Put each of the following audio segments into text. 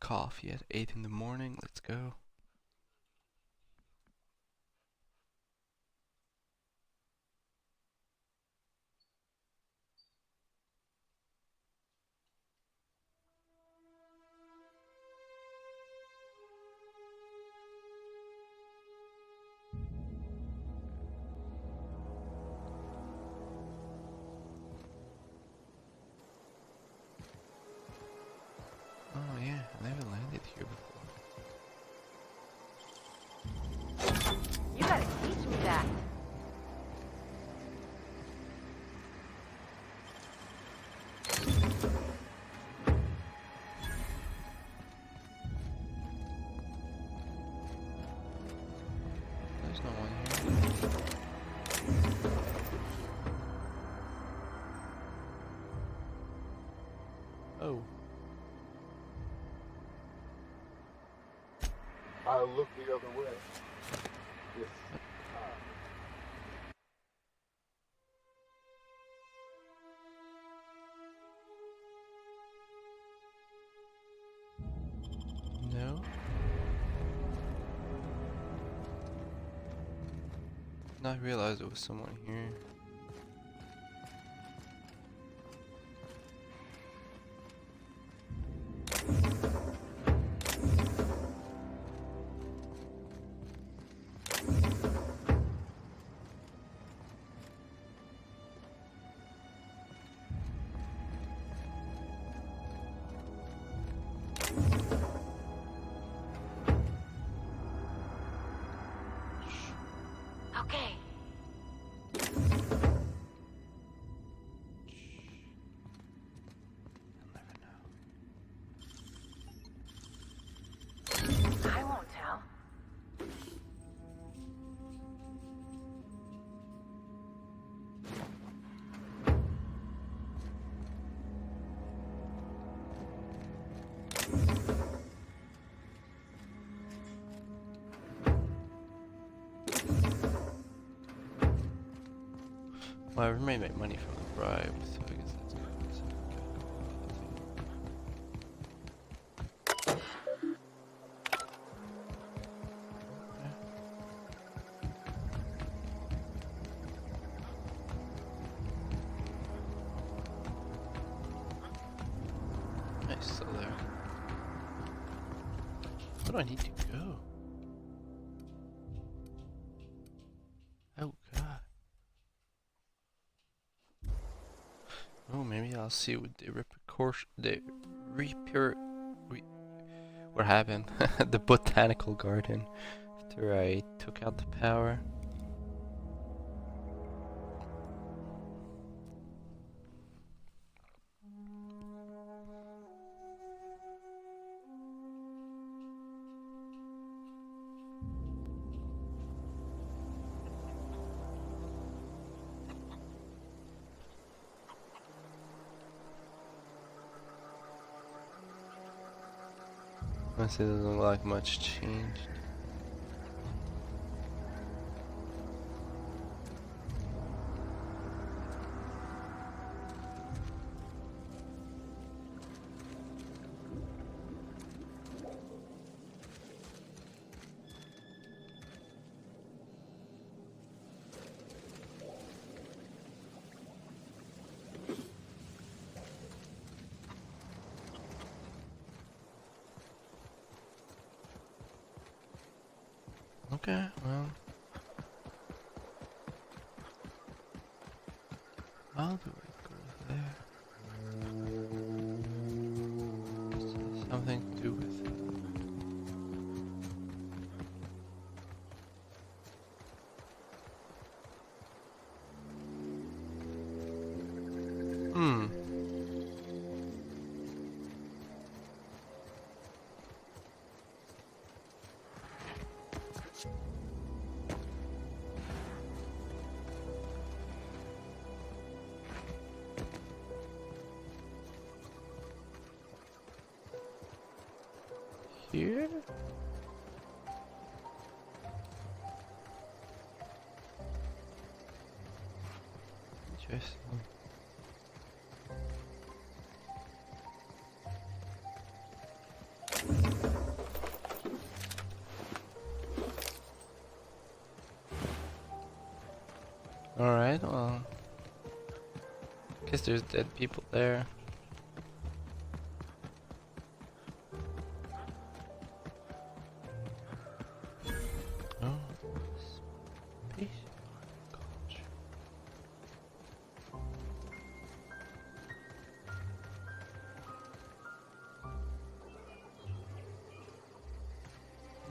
coffee at 8 in the morning. Let's go. Oh yeah, I never landed here before. You gotta teach me that. There's no one here. Oh. I look the other way. Yes. No. Not realize there was someone here. Okay. I won't tell. Well, I made my money from the bribe, so I guess that's good. Nice, still there. Where do I need to go? Oh god. Oh, maybe I'll see what the what happened at the botanical garden after I took out the power. Honestly, it doesn't look like much changed. Okay, well, how do I go there? Something to do with. Hmm. Here? Interesting. Alright, well. Guess there's dead people there. Oh. Space culture.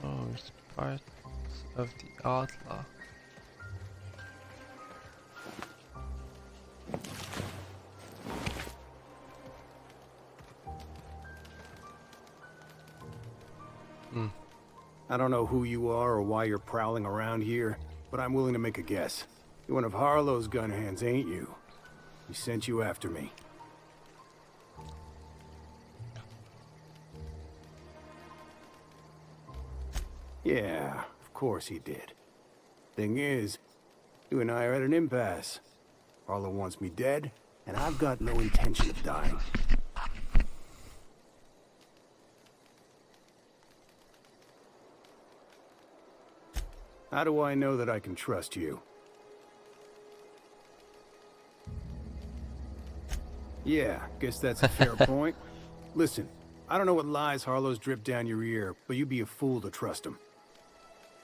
Oh, it's part of the outlaw. I don't know who you are or why you're prowling around here, but I'm willing to make a guess. You're one of Harlow's gun hands, ain't you? He sent you after me. Yeah, of course he did. Thing is, you and I are at an impasse. Harlow wants me dead, and I've got no intention of dying. How do I know that I can trust you? Yeah, guess that's a fair point. Listen, I don't know what lies Harlow's dripped down your ear, but you'd be a fool to trust him.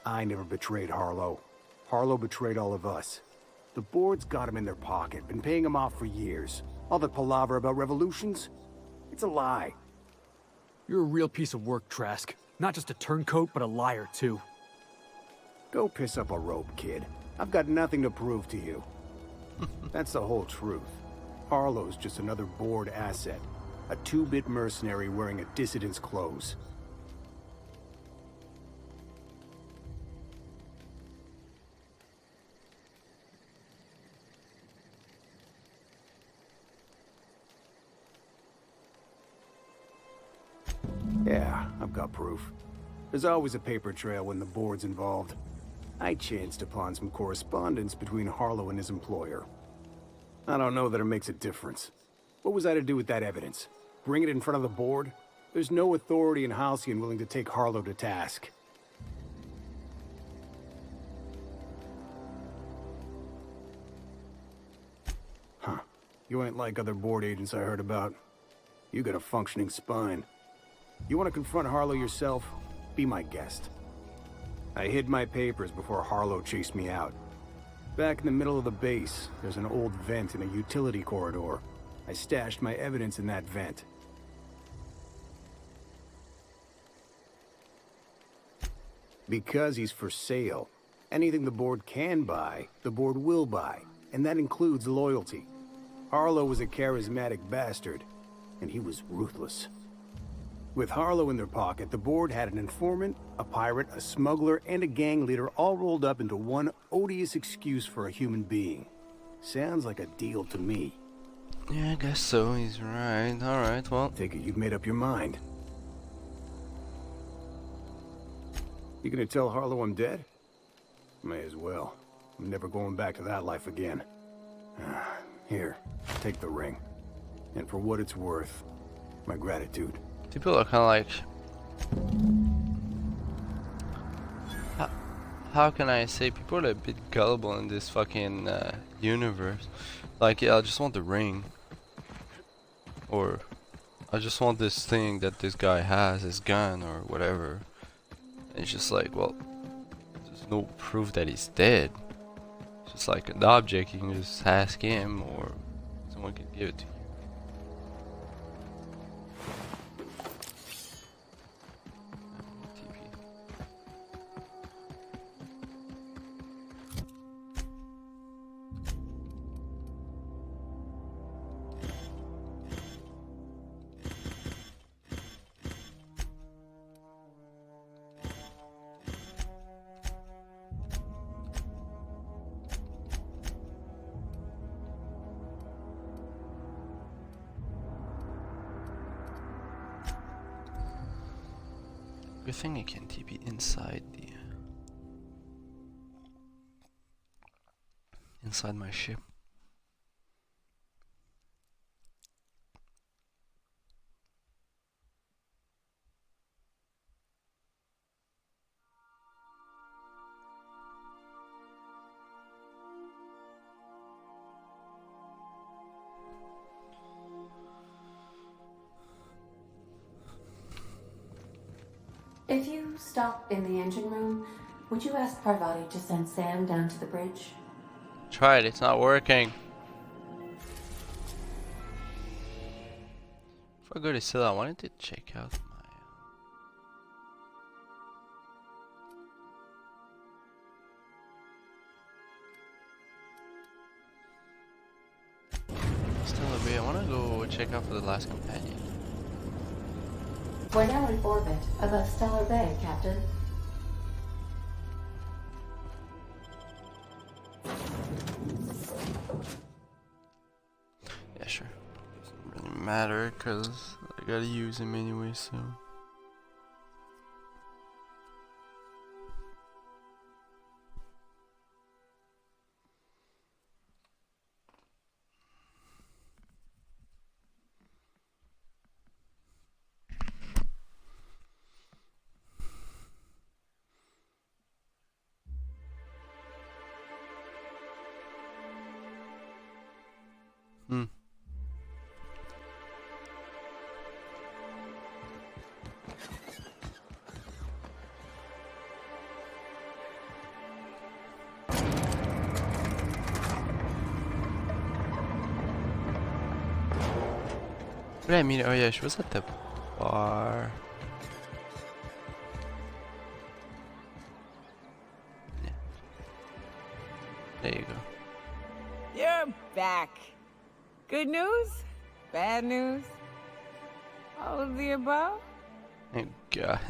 I never betrayed Harlow. Harlow betrayed all of us. The board's got him in their pocket, been paying him off for years. All the palaver about revolutions? It's a lie. You're a real piece of work, Trask. Not just a turncoat, but a liar, too. Go piss up a rope, kid. I've got nothing to prove to you. That's the whole truth. Harlow's just another board asset. A two-bit mercenary wearing a dissident's clothes. Yeah, I've got proof. There's always a paper trail when the board's involved. I chanced upon some correspondence between Harlow and his employer. I don't know that it makes a difference. What was I to do with that evidence? Bring it in front of the board? There's no authority in Halcyon willing to take Harlow to task. Huh. You ain't like other board agents I heard about. You got a functioning spine. You want to confront Harlow yourself? Be my guest. I hid my papers before Harlow chased me out. Back in the middle of the base, there's an old vent in a utility corridor. I stashed my evidence in that vent. Because he's for sale. Anything the board can buy, the board will buy, and that includes loyalty. Harlow was a charismatic bastard, and he was ruthless. With Harlow in their pocket, the board had an informant, a pirate, a smuggler, and a gang leader all rolled up into one odious excuse for a human being. Sounds like a deal to me. Yeah, I guess so. He's right. Alright, well. Take it you've made up your mind. You gonna tell Harlow I'm dead? May as well. I'm never going back to that life again. Here, take the ring. And for what it's worth, my gratitude. People are kind of like... How can I say? People are a bit gullible in this fucking universe. Like, yeah, I just want the ring. Or, I just want this thing that this guy has, his gun or whatever. And it's just like, well, there's no proof that he's dead. It's just like an object, you can just ask him or someone can give it to you. Good thing you can TP inside the inside my ship. If you stop in the engine room, would you ask Parvati to send Sam down to the bridge? Tried, it's not working. Before I go to Scylla, I wanted to check out my... Stellar Bay, I want to go check out for the last companion. We're now in orbit above Stellar Bay, Captain. Yeah, sure. Doesn't really matter, because I gotta use him anyway, so... Hmm. What did I mean? Oh yeah, she was at the bar. Yeah. There you go. You're back. Good news? Bad news? All of the above? Thank God.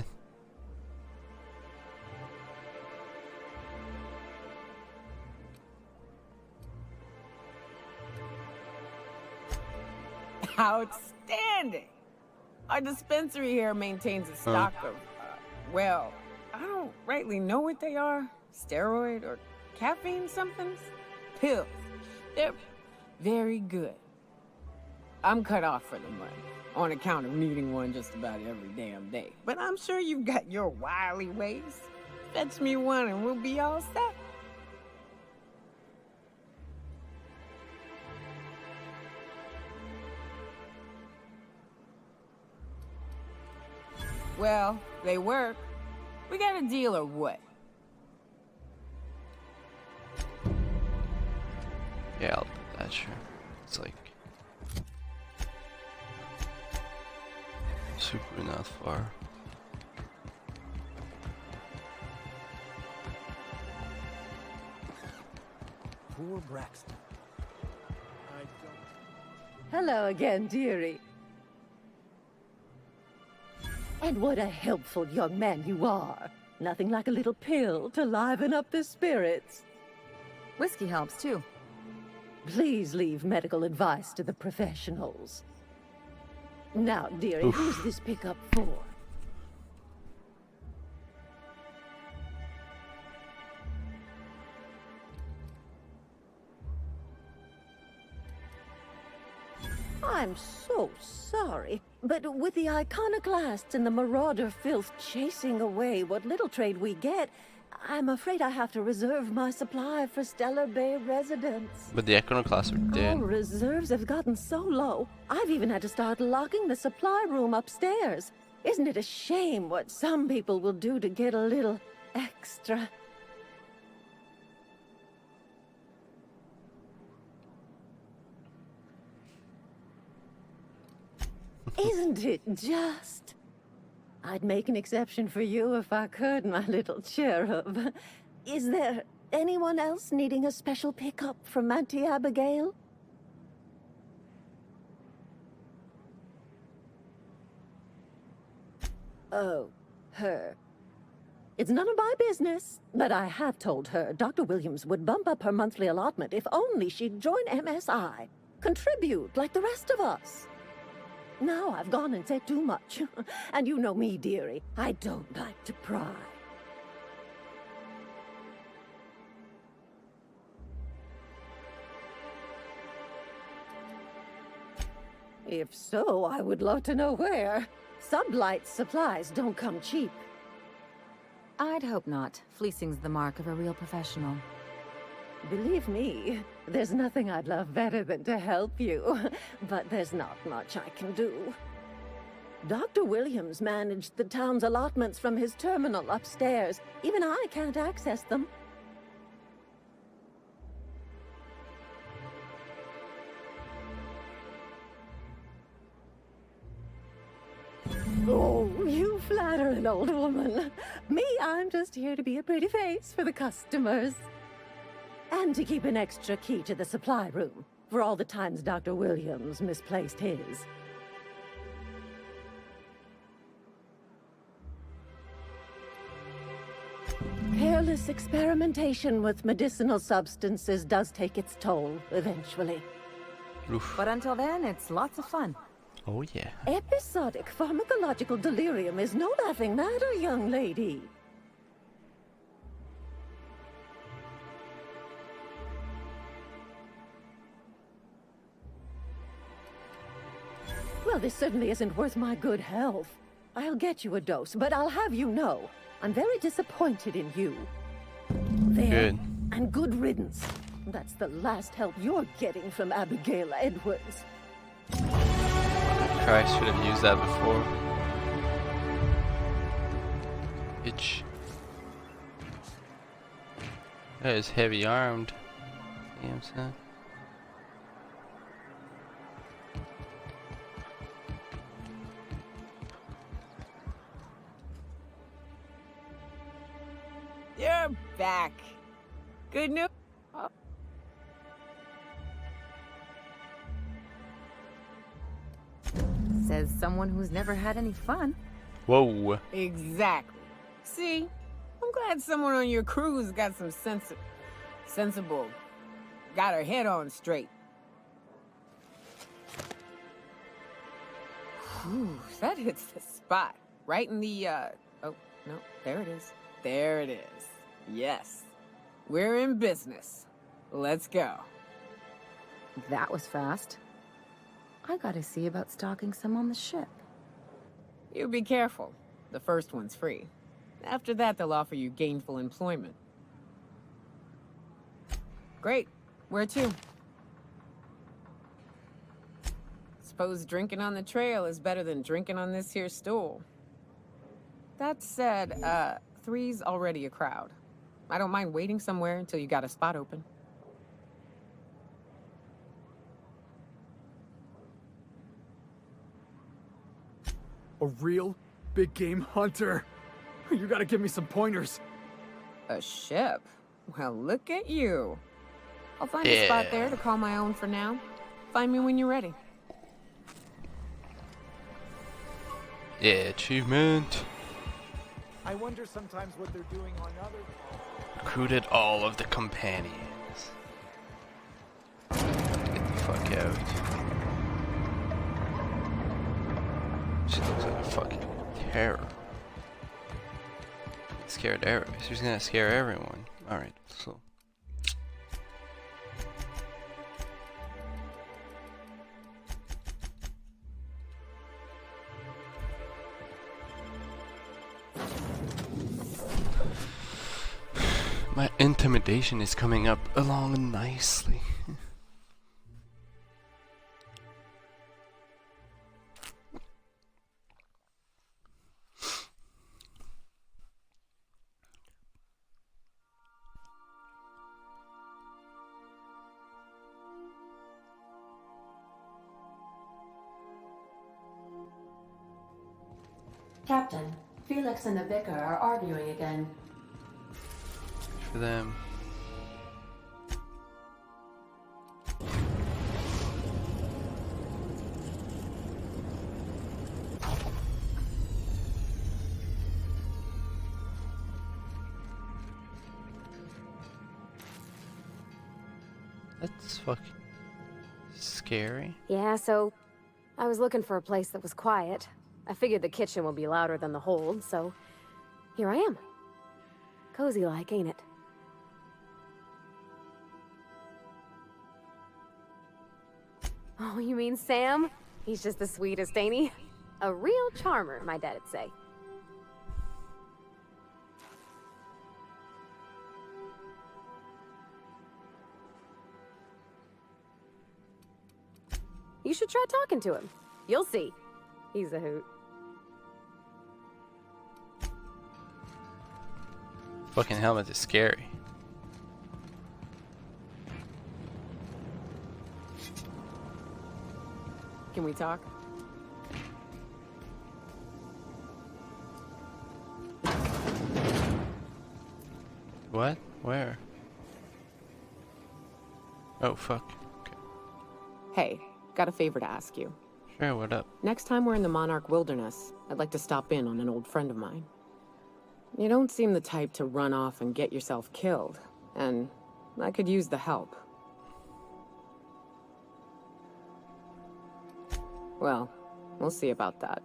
Outstanding! Our dispensary here maintains a stock of, well, I don't rightly know what they are. Steroid or caffeine somethings? Pills. They're very good. I'm cut off for the money, on account of needing one just about every damn day. But I'm sure you've got your wily ways. Fetch me one and we'll be all set. Well, they work. We got a deal or what? Yeah, I'll do that, sure. It's like... super not far. Poor Braxton. Hello again, dearie. And what a helpful young man you are. Nothing like a little pill to liven up the spirits. Whiskey helps too. Please leave medical advice to the professionals. Now, dearie, who's this pickup for? I'm so sorry, but with the iconoclasts and the marauder filth chasing away what little trade we get, I'm afraid I have to reserve my supply for Stellar Bay residents. But the iconoclasts are dead. All reserves have gotten so low, I've even had to start locking the supply room upstairs. Isn't it a shame what some people will do to get a little extra? Isn't it just? I'd make an exception for you if I could, my little cherub. Is there anyone else needing a special pickup from Auntie Abigail? Oh, her. It's none of my business, but I have told her Dr. Williams would bump up her monthly allotment if only she'd join MSI. Contribute like the rest of us. Now I've gone and said too much. And you know me, dearie. I don't like to pry. If so, I would love to know where. Sublight supplies don't come cheap. I'd hope not. Fleecing's the mark of a real professional. Believe me, there's nothing I'd love better than to help you. But there's not much I can do. Dr. Williams managed the town's allotments from his terminal upstairs. Even I can't access them. Oh, you flatter an old woman. Me, I'm just here to be a pretty face for the customers. And to keep an extra key to the supply room, for all the times Dr. Williams misplaced his. Careless experimentation with medicinal substances does take its toll, eventually. Oof. But until then, it's lots of fun. Oh yeah. Episodic pharmacological delirium is no laughing matter, young lady. Well, this certainly isn't worth my good health. I'll get you a dose, but I'll have you know, I'm very disappointed in you. There. Good. And good riddance. That's the last help you're getting from Abigail Edwards. Christ, should have used that before. Bitch. That is heavy armed. You know what I'm saying? You're back. Good news. Oh. Says someone who's never had any fun. Whoa. Exactly. See, I'm glad someone on your crew's got some sensible, got her head on straight. Ooh, that hits the spot. Right in the, oh, no, there it is. There it is. Yes. We're in business. Let's go. That was fast. I gotta see about stocking some on the ship. You be careful. The first one's free. After that, they'll offer you gainful employment. Great. Where to? Suppose drinking on the trail is better than drinking on this here stool. That said, 3's already a crowd. I don't mind waiting somewhere until you got a spot open. A real big game hunter. You gotta give me some pointers. A ship? Well, look at you. I'll find a spot there to call my own for now. Find me when you're ready. Yeah, achievement. I wonder sometimes what they're doing on other... Recruited all of the companions. Get the fuck out. She looks like a fucking terror. Scared everyone. She's gonna scare everyone. Alright, so. My intimidation is coming up along nicely. Captain, Felix and the Vicar are arguing again. For them. That's fucking scary. Yeah, so I was looking for a place that was quiet. I figured the kitchen would be louder than the hold, so here I am. Cozy like, ain't it? Oh, you mean Sam? He's just the sweetest, ain't he? A real charmer, my dad'd say. You should try talking to him. You'll see. He's a hoot. Fucking helmet is scary. Can we talk? What? Where? Oh, fuck. Okay. Hey, got a favor to ask you. Sure, what up? Next time we're in the Monarch Wilderness, I'd like to stop in on an old friend of mine. You don't seem the type to run off and get yourself killed, and I could use the help. Well, we'll see about that.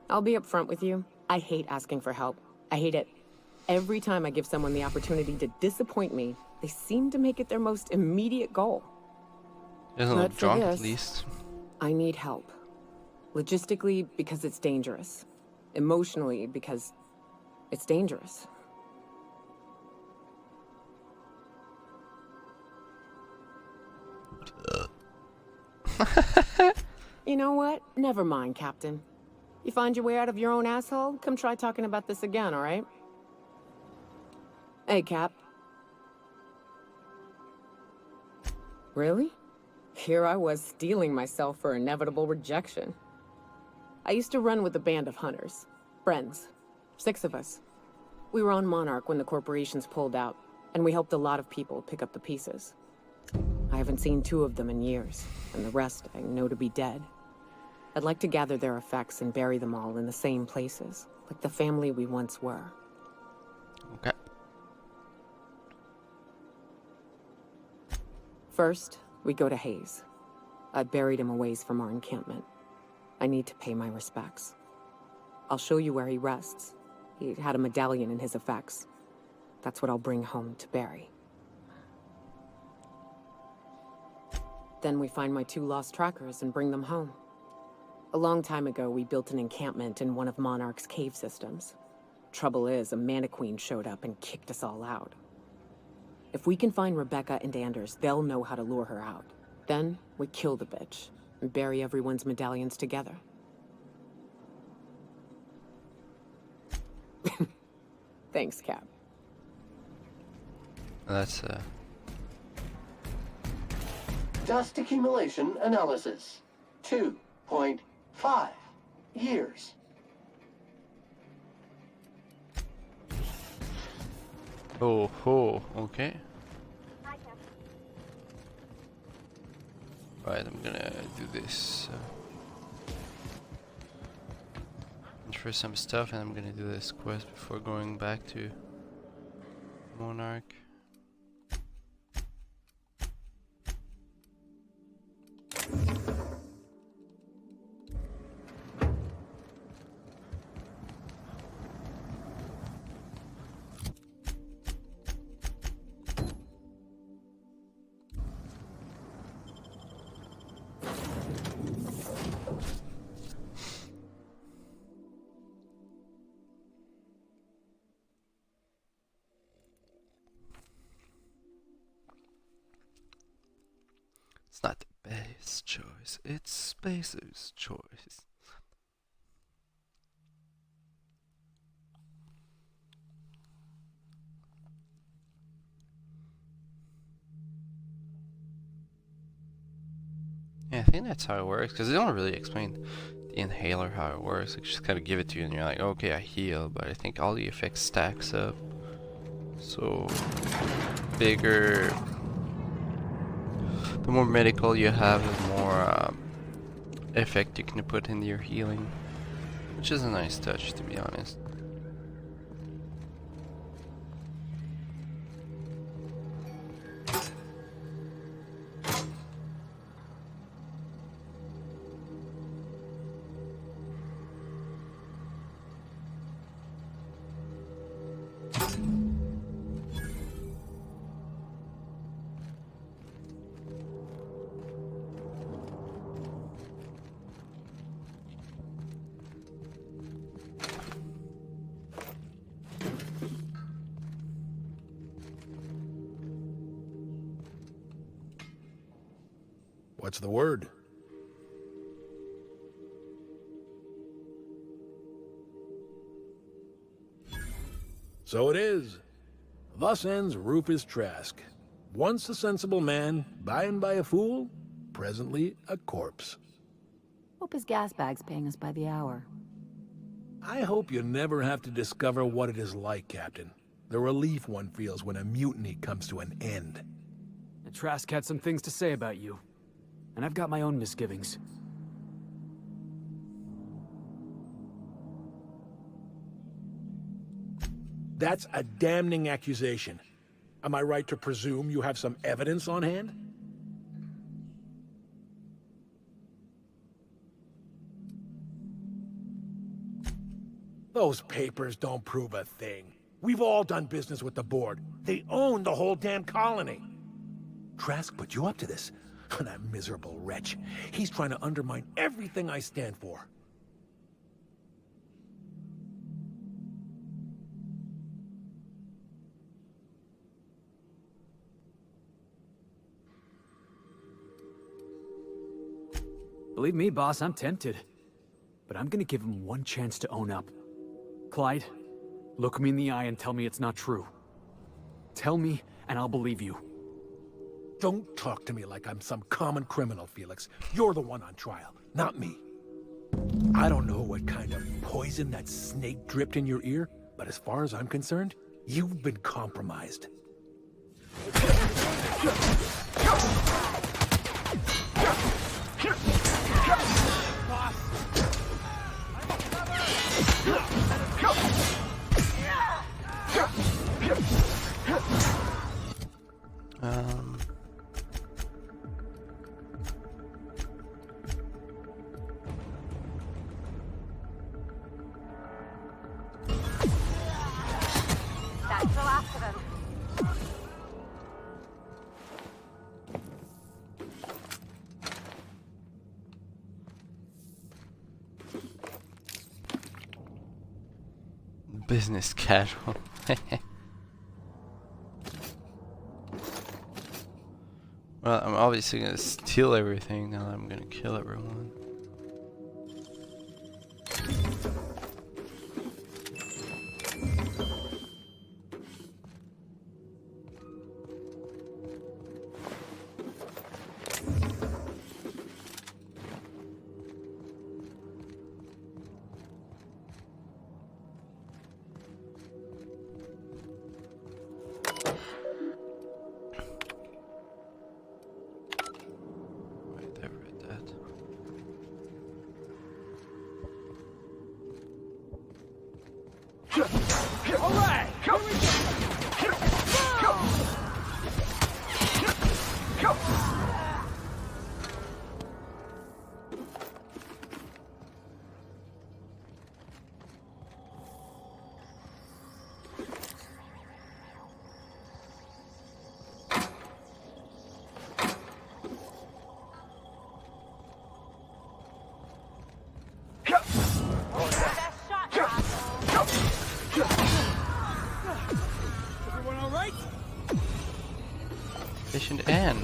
I'll be upfront with you. I hate asking for help. I hate it. Every time I give someone the opportunity to disappoint me, they seem to make it their most immediate goal. There's a little But for drunk at this, least. I need help. Logistically, because it's dangerous. Emotionally, because it's dangerous. You know what? Never mind, Captain. You find your way out of your own asshole? Come try talking about this again, all right? Hey, Cap. Really? Here I was steeling myself for inevitable rejection. I used to run with a band of hunters. Friends. 6 of us. We were on Monarch when the corporations pulled out, and we helped a lot of people pick up the pieces. I haven't seen 2 of them in years, and the rest I know to be dead. I'd like to gather their effects and bury them all in the same places, like the family we once were. Okay. First, we go to Hayes. I buried him a ways from our encampment. I need to pay my respects. I'll show you where he rests. He had a medallion in his effects. That's what I'll bring home to Barry. Then we find my 2 lost trackers and bring them home. A long time ago, we built an encampment in one of Monarch's cave systems. Trouble is, a Mantiqueen showed up and kicked us all out. If we can find Rebecca and Anders, they'll know how to lure her out. Then, we kill the bitch and bury everyone's medallions together. Thanks, Cap. That's Dust accumulation analysis. 2.5 years. Oh ho, okay. Right, I'm gonna do this. Transfer some stuff, and I'm gonna do this quest before going back to Monarch. It's not the best choice, it's Spacer's choice. Yeah, I think that's how it works, because they don't really explain the inhaler how it works. They just kind of give it to you and you're like, okay, I heal, but I think all the effects stacks up. So, bigger... The more medical you have, the more effect you can put into your healing, which is a nice touch, to be honest. What's the word? So it is. Thus ends Rufus Trask. Once a sensible man, by and by a fool, presently a corpse. Hope his gas bag's paying us by the hour. I hope you never have to discover what it is like, Captain. The relief one feels when a mutiny comes to an end. The Trask had some things to say about you. And I've got my own misgivings. That's a damning accusation. Am I right to presume you have some evidence on hand? Those papers don't prove a thing. We've all done business with the board. They own the whole damn colony. Trask put you up to this. That miserable wretch. He's trying to undermine everything I stand for. Believe me, boss, I'm tempted. But I'm gonna give him one chance to own up. Clyde, look me in the eye and tell me it's not true. Tell me, and I'll believe you. Don't talk to me like I'm some common criminal, Felix. You're the one on trial, not me. I don't know what kind of poison that snake dripped in your ear, but as far as I'm concerned, you've been compromised. That's the last of them. Business casual. Well, I'm obviously gonna steal everything now that I'm gonna kill everyone. Patient Anne.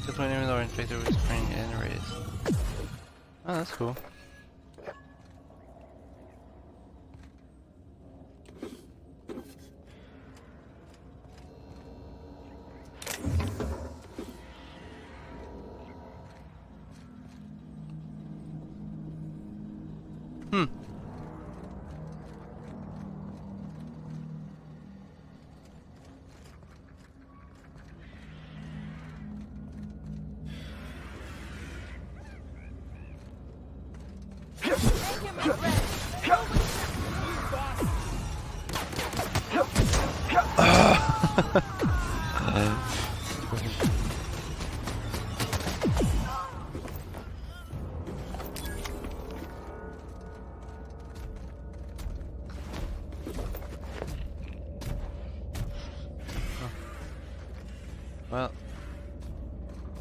Just when even though infected with spring and rays. Oh, that's cool. Well,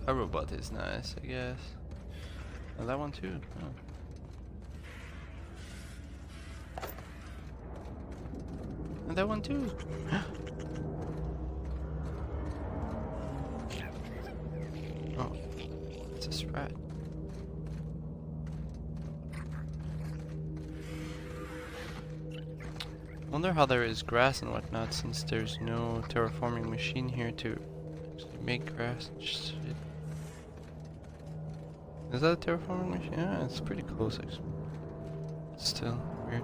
a robot is nice, I guess. And that one too. Oh. And that one too. Oh, it's a sprat. Wonder how there is grass and whatnot since there's no terraforming machine here to actually make grass and shit. Is that a terraforming machine? Yeah, it's pretty close actually. Still weird.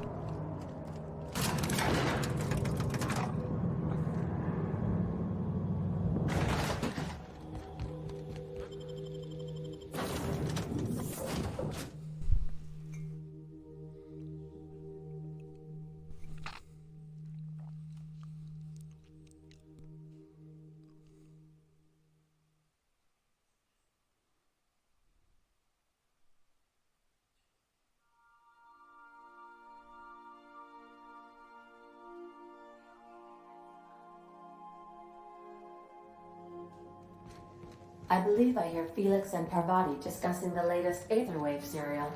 I believe I hear Felix and Parvati discussing the latest Aetherwave serial.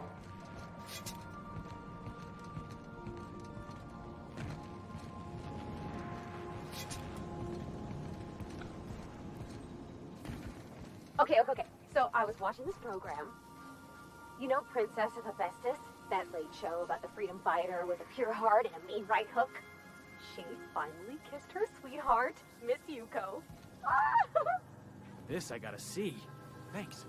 Okay. So I was watching this program. You know Princess of Hephaestus? That late show about the freedom fighter with a pure heart and a mean right hook? She finally kissed her sweetheart, Miss Yuko. This I gotta see. Thanks.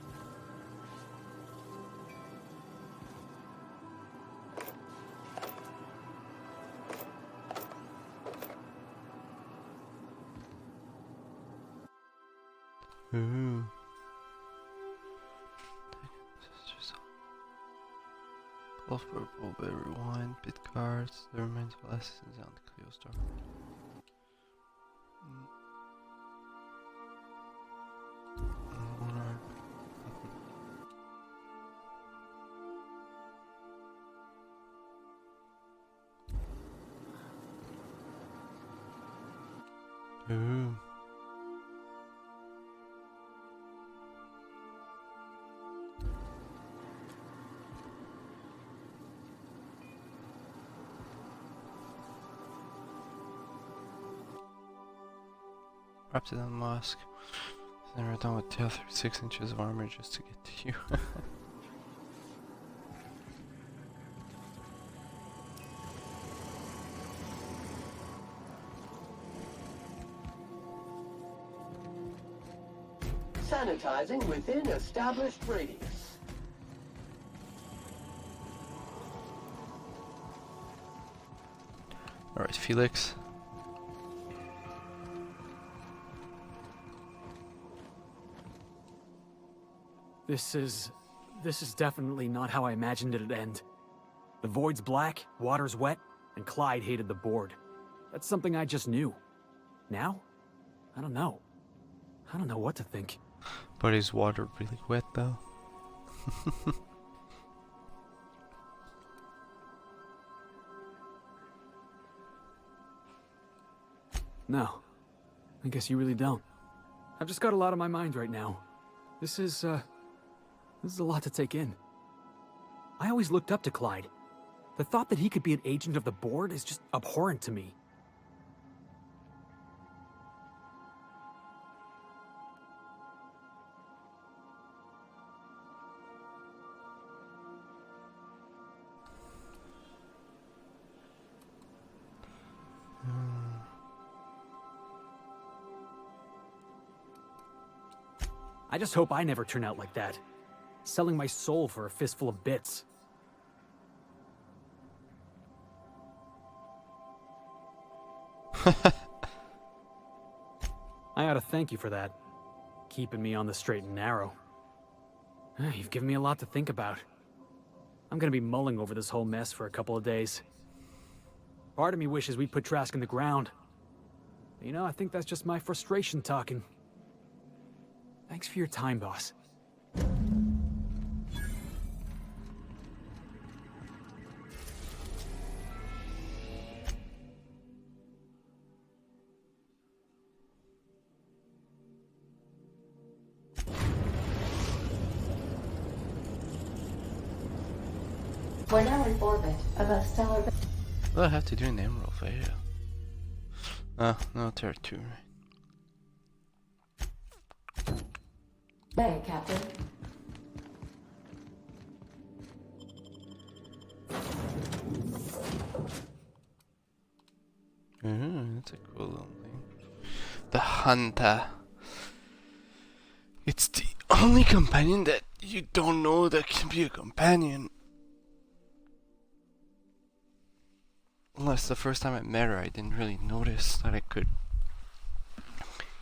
Ooh. Love purple, berry wine, bit cards, the remains of lessons on the Cleo Star. Ooh. Wrapped it on the mosque. Then we're done with tail through 6 inches of armor just to get to you. Sanitizing within established radius. Alright, Felix. This is definitely not how I imagined it'd end. The void's black, water's wet, and Clyde hated the board. That's something I just knew. Now? I don't know. I don't know what to think. But is water really wet though? No. I guess you really don't. I've just got a lot on my mind right now. This is a lot to take in. I always looked up to Clyde. The thought that he could be an agent of the board is just abhorrent to me. I just hope I never turn out like that. Selling my soul for a fistful of bits. I ought to thank you for that. Keeping me on the straight and narrow. You've given me a lot to think about. I'm gonna be mulling over this whole mess for a couple of days. Part of me wishes we put Trask in the ground. You know, I think that's just my frustration talking. Thanks for your time, boss. We're now in orbit above stellar... What do I have to do in the Emerald Vale? No, Terra 2, right? Hey, Captain. a cool little thing. The Hunter. It's the only companion that you don't know that can be a companion. Unless the first time I met her, I didn't really notice that I could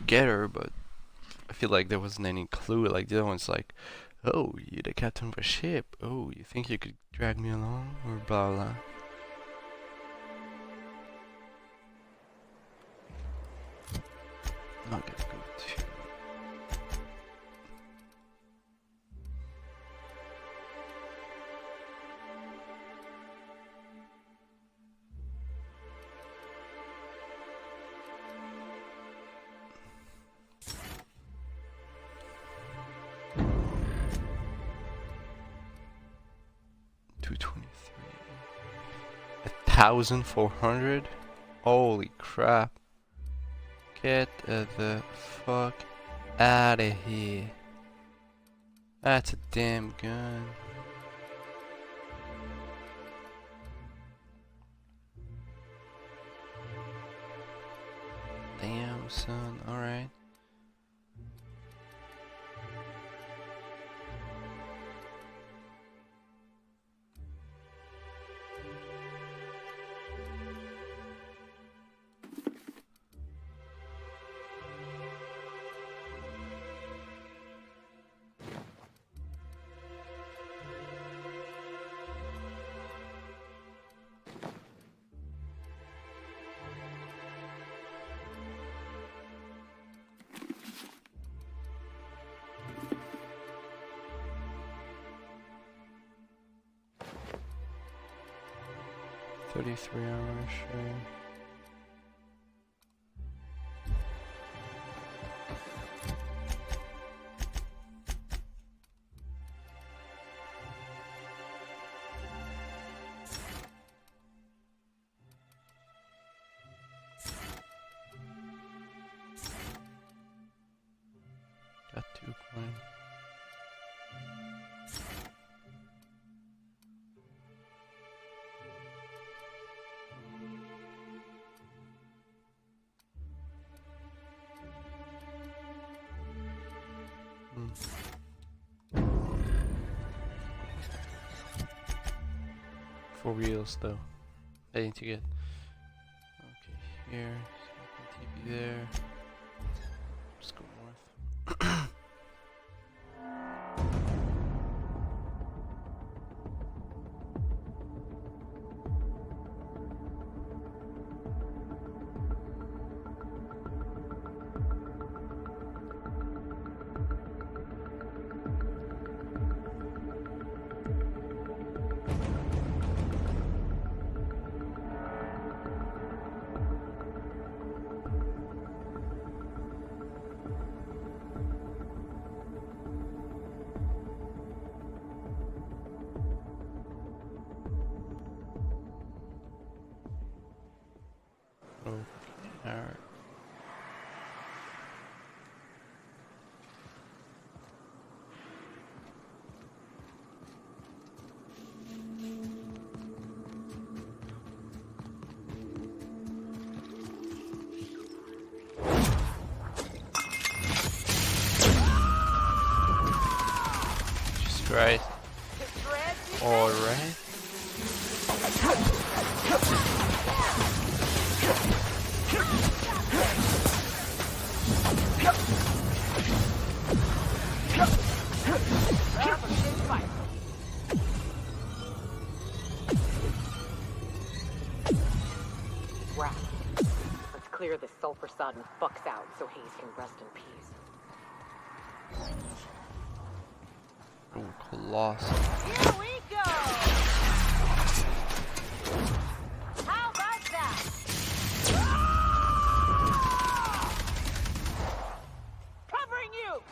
get her, but I feel like there wasn't any clue. Like the other one's like, oh, you're the captain of a ship. Oh, you think you could drag me along? Or blah blah. I'm not gonna go to. $1,400? Holy crap. Get the fuck out of here. That's a damn gun. Damn, son. Alright. $33, sure. Got 2 points. For reals though. I need to get okay here, TP there. Just go north. Alright. Jesus Christ. Alright. Wrap. Let's clear this sulfur-sodden fucks out so Hayes can rest in peace. Oh, colossal. Here we go! How about that? Covering you!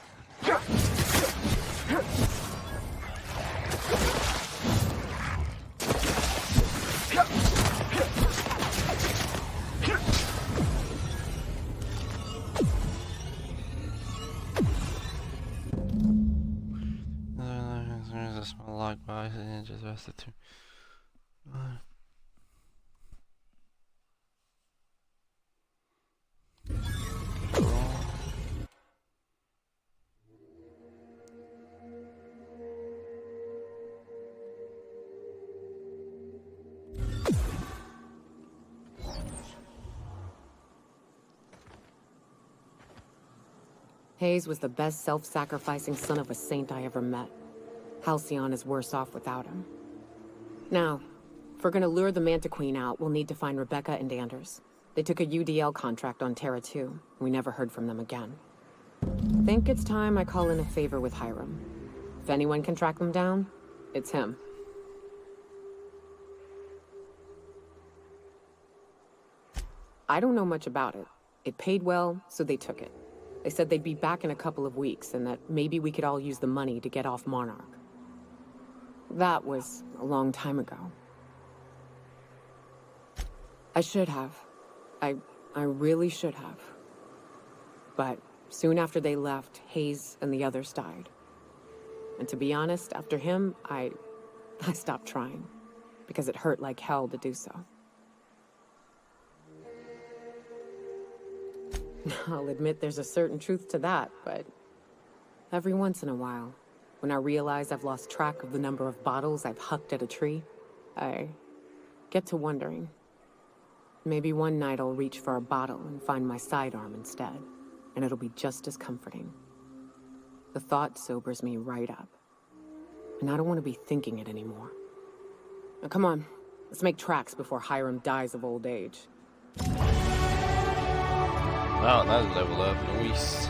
There's a small log by and just rested too. Hayes was the best self-sacrificing son of a saint I ever met. Halcyon is worse off without him. Now, if we're gonna lure the Manta Queen out, we'll need to find Rebecca and Anders. They took a UDL contract on Terra 2. We never heard from them again. Think it's time I call in a favor with Hiram. If anyone can track them down, it's him. I don't know much about it. It paid well, so they took it. They said they'd be back in a couple of weeks, and that maybe we could all use the money to get off Monarch. That was a long time ago. I should have. I really should have. But soon after they left, Hayes and the others died. And to be honest, after him, I stopped trying. Because it hurt like hell to do so. I'll admit there's a certain truth to that, but every once in a while, when I realize I've lost track of the number of bottles I've hucked at a tree, I get to wondering. Maybe one night I'll reach for a bottle and find my sidearm instead, and it'll be just as comforting. The thought sobers me right up, and I don't want to be thinking it anymore. Now come on, let's make tracks before Hiram dies of old age. Wow, that's level up. Nice.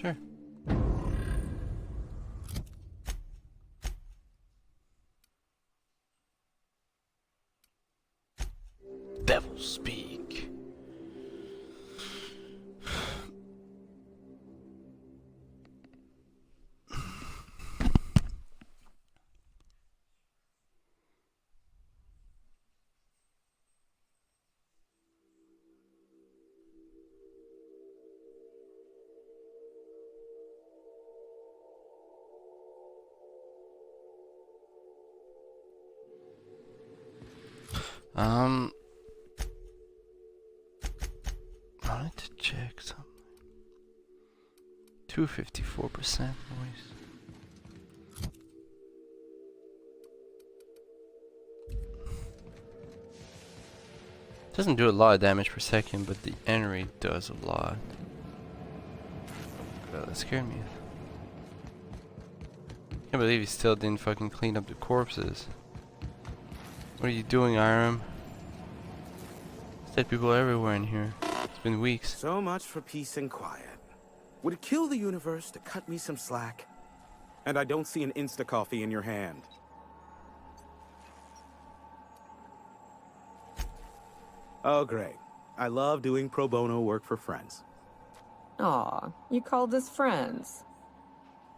Sure. Devil speak. I wanted to check something. 254% noise. Doesn't do a lot of damage per second, but the end rate does a lot. God, that scared me. Can't believe he still didn't fucking clean up the corpses. What are you doing, Hiram? There's dead people everywhere in here. It's been weeks. So much for peace and quiet. Would it kill the universe to cut me some slack? And I don't see an Insta-coffee in your hand. Oh, great. I love doing pro bono work for friends. Aw, you called us friends.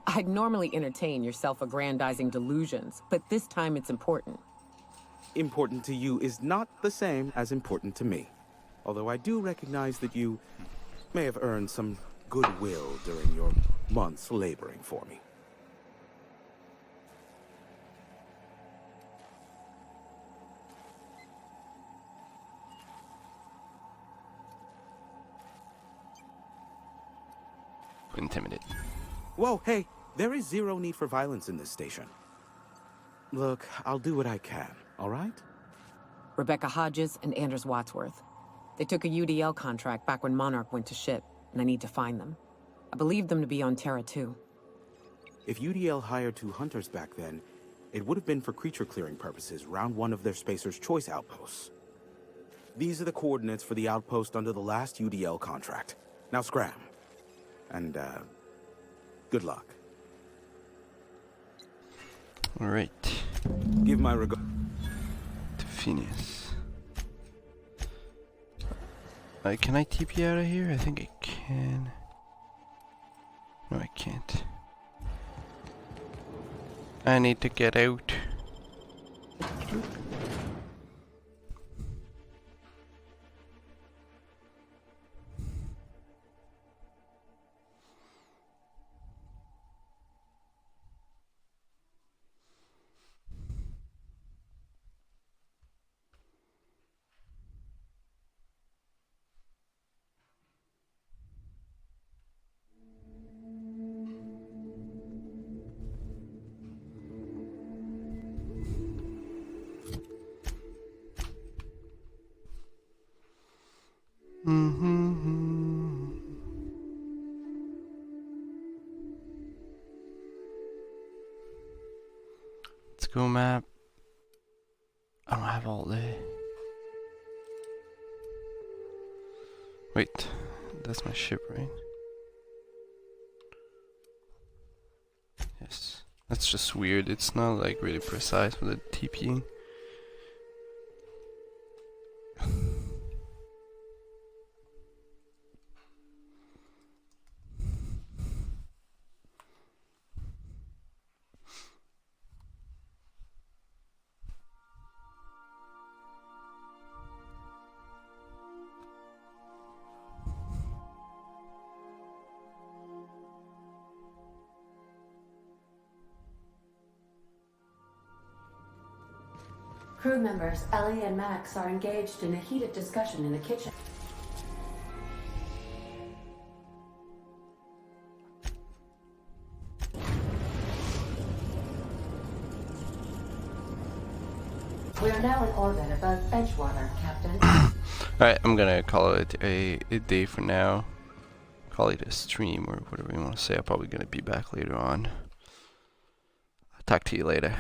I'd normally entertain your self-aggrandizing delusions, but this time it's important. Important to you is not the same as important to me. Although I do recognize that you may have earned some goodwill during your months laboring for me. Intimidated. Whoa, hey, there is zero need for violence in this station. Look, I'll do what I can, all right? Rebecca Hodges and Anders Wadsworth. They took a UDL contract back when Monarch went to shit, and I need to find them. I believe them to be on Terra 2. If UDL hired 2 hunters back then, it would have been for creature clearing purposes around one of their Spacer's Choice outposts. These are the coordinates for the outpost under the last UDL contract. Now scram. And, good luck. Alright. Give my regard to Phineas. Can I TP out of here? I think I can. No, can't. I need to get out. Let's go map. I don't have all day. Wait, that's my ship, right? Yes. That's just weird. It's not like really precise with the TPing. Crew members Ellie and Max are engaged in a heated discussion in the kitchen. We are now in orbit above Edgewater, Captain. Alright, I'm gonna call it a day for now. Call it a stream or whatever you want to say. I'm probably gonna be back later on. I'll talk to you later.